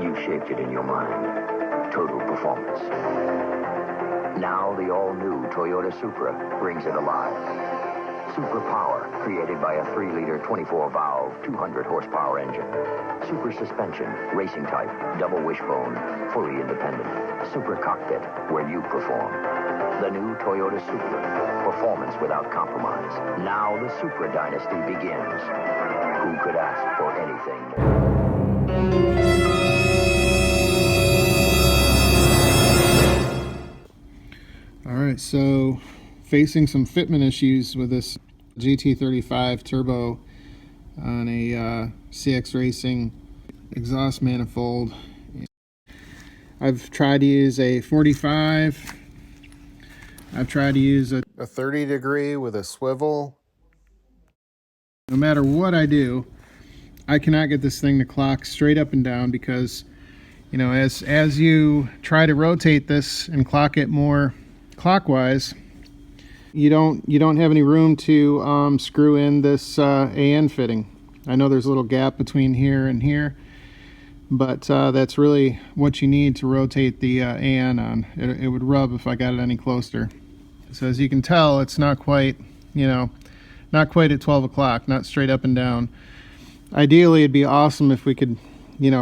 You shaped it in your mind. Total performance. Now the all-new Toyota Supra brings it alive. Super Power, created by a 3-liter 24-valve, 200-horsepower engine. Super Suspension, racing type, double wishbone, fully independent. Super Cockpit, where you perform. The new Toyota Supra, performance without compromise. Now the Supra dynasty begins. Who could ask for anything more? All right, so facing some fitment issues with this GT35 Turbo on a cxracing exhaust manifold. I've tried to use a 45. I've tried to use a 30 degree with a swivel. No matter what I do, I cannot get this thing to clock straight up and down because, you know, as you try to rotate this and clock it more clockwise, you don't have any room to screw in this AN fitting. I know there's a little gap between here and here, but that's really what you need to rotate the AN on. It would rub if I got it any closer. So as you can tell, it's not quite, not quite at 12 o'clock, not straight up and down. Ideally, it'd be awesome if we could,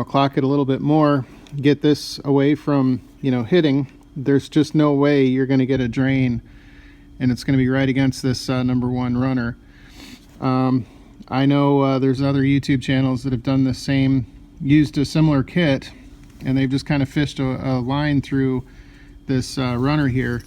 clock it a little bit more, get this away from, hitting. There's just no way you're going to get a drain and it's going to be right against this number one runner. I know there's other YouTube channels that have done the same, used a similar kit, and they've just kind of fished a line through this runner here,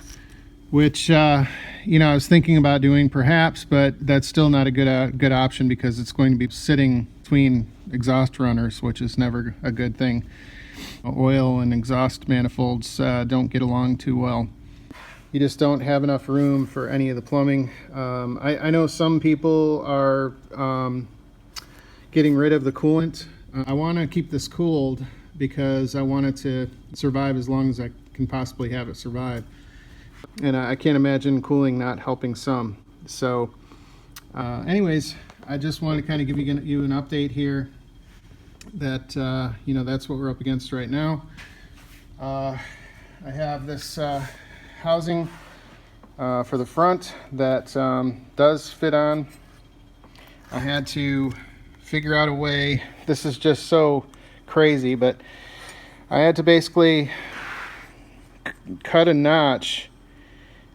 which I was thinking about doing perhaps, but that's still not a good option because it's going to be sitting between exhaust runners, which is never a good thing. Oil and exhaust manifolds don't get along too well. You just don't have enough room for any of the plumbing. I know some people are getting rid of the coolant. I want to keep this cooled because I want it to survive as long as I can possibly have it survive. And I can't imagine cooling not helping some. So anyways, I just want to kind of give you an update here that, that's what we're up against right now. I have this housing for the front that does fit on. I had to figure out a way. This is just so crazy, but I had to basically cut a notch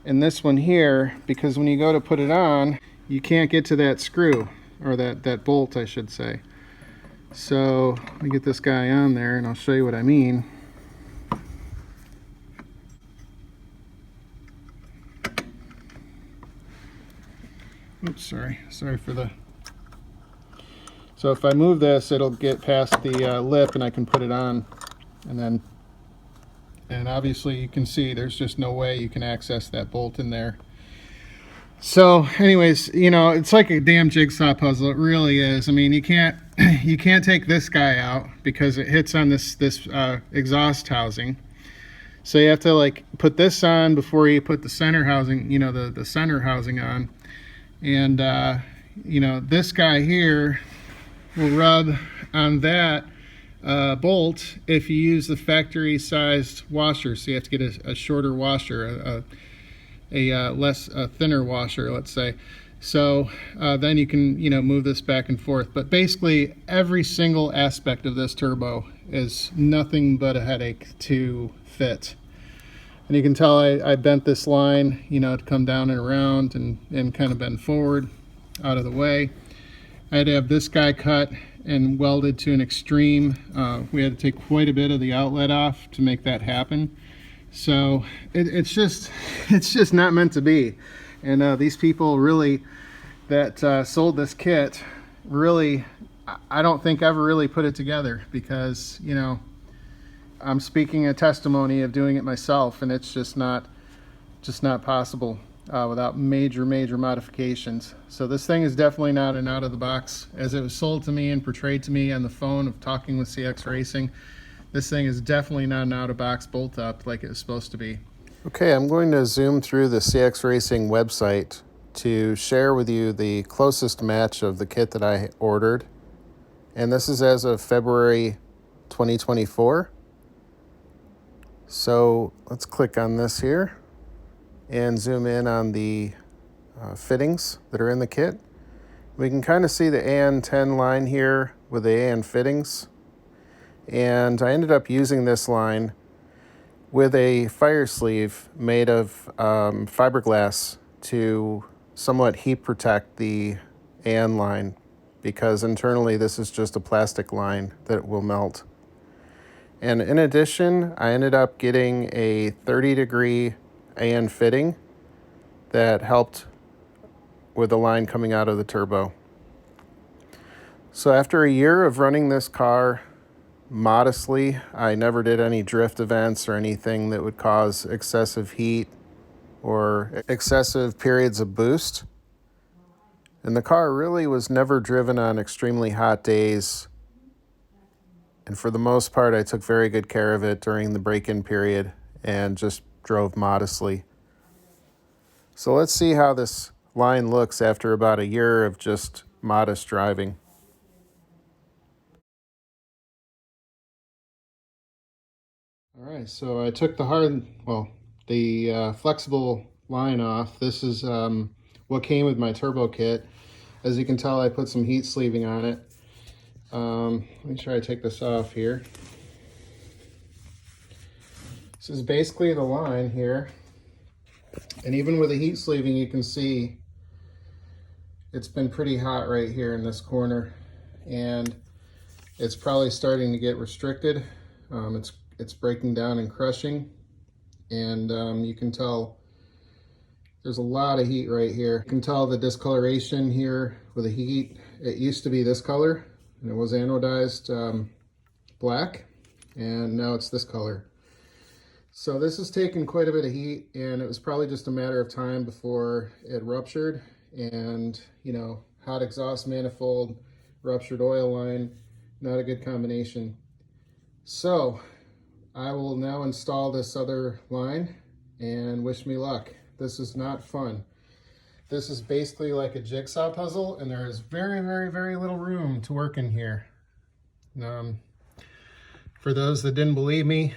in this one here because when you go to put it on, you can't get to that screw, or that bolt, I should say. So let me get this guy on there and I'll show you what I mean. Oops, sorry for the... So if I move this, it'll get past the lip and I can put it on, and obviously you can see there's just no way you can access that bolt in there. So anyways, it's like a damn jigsaw puzzle. It really is. I mean, you can't take this guy out because it hits on this exhaust housing. So you have to like put this on before you put the center housing, the center housing on. And this guy here will rub on that bolt if you use the factory sized washer. So you have to get a shorter washer, a thinner washer, let's say. So then you can move this back and forth. But basically every single aspect of this turbo is nothing but a headache to fit. And you can tell I bent this line, to come down and around and kind of bend forward out of the way. I had to have this guy cut and welded to an extreme. We had to take quite a bit of the outlet off to make that happen. So it's just not meant to be. And these people really that sold this kit really, I don't think ever really put it together because, I'm speaking a testimony of doing it myself, and it's just not possible without major modifications. So this thing is definitely not an out of the box. As it was sold to me and portrayed to me on the phone of talking with CX Racing, this thing is definitely not an out of box bolt up like it was supposed to be. Okay, I'm going to zoom through the CX Racing website to share with you the closest match of the kit that I ordered. And this is as of February 2024. So let's click on this here and zoom in on the fittings that are in the kit. We can kind of see the AN10 line here with the AN fittings. And I ended up using this line with a fire sleeve made of fiberglass to somewhat heat protect the AN line, because internally this is just a plastic line that will melt. And in addition, I ended up getting a 30-degree AN fitting that helped with the line coming out of the turbo. So after a year of running this car modestly, I never did any drift events or anything that would cause excessive heat or excessive periods of boost. And the car really was never driven on extremely hot days. And for the most part, I took very good care of it during the break-in period and just drove modestly. So let's see how this line looks after about a year of just modest driving. All right, so I took the flexible line off. This is what came with my turbo kit. As you can tell, I put some heat sleeving on it. Let me try to take this off here. This is basically the line here. And even with the heat sleeving, you can see it's been pretty hot right here in this corner. And it's probably starting to get restricted. It's breaking down and crushing. And you can tell there's a lot of heat right here. You can tell the discoloration here with the heat. It used to be this color, and it was anodized black, and now it's this color. So this has taken quite a bit of heat, and it was probably just a matter of time before it ruptured. And, you know, hot exhaust manifold, ruptured oil line, not a good combination. So I will now install this other line, and wish me luck. This is not fun. This is basically like a jigsaw puzzle, and there is very, very, very little room to work in here. For those that didn't believe me,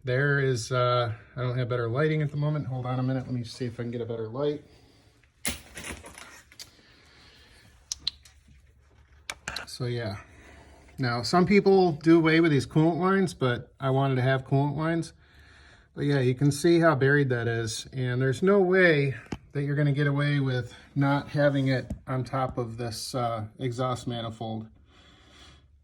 there is, I don't have better lighting at the moment. Hold on a minute, let me see if I can get a better light. So yeah. Now, some people do away with these coolant lines, but I wanted to have coolant lines. But yeah, you can see how buried that is. And there's no way that you're gonna get away with not having it on top of this exhaust manifold.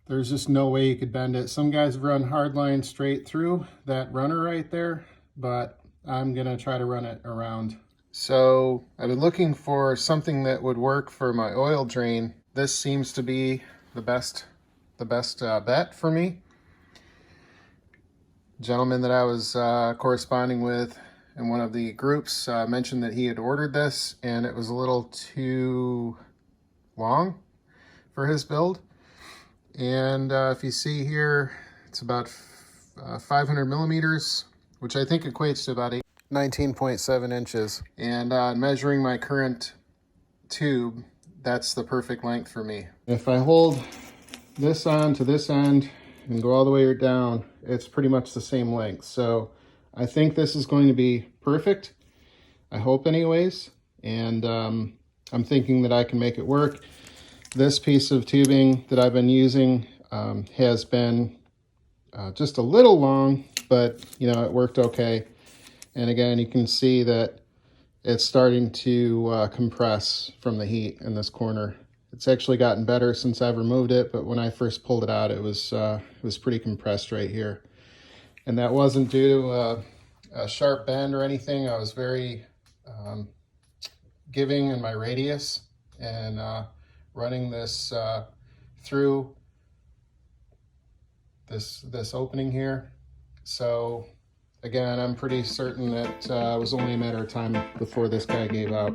There's just no way you could bend it. Some guys run hard lines straight through that runner right there, but I'm gonna try to run it around. So I've been looking for something that would work for my oil drain. This seems to be the best bet for me. Gentleman that I was corresponding with in one of the groups mentioned that he had ordered this, and it was a little too long for his build. And if you see here, it's about 500 millimeters, which I think equates to about 19.7 inches. And measuring my current tube, that's the perfect length for me. If I hold this on to this end and go all the way down, it's pretty much the same length. So I think this is going to be perfect. I hope anyways. And I'm thinking that I can make it work. This piece of tubing that I've been using has been just a little long, but you know, it worked okay. And again, you can see that it's starting to compress from the heat in this corner. It's actually gotten better since I've removed it, but when I first pulled it out, it was pretty compressed right here. And that wasn't due to a sharp bend or anything. I was very giving in my radius, and running this through this opening here. So again, I'm pretty certain that it was only a matter of time before this guy gave out.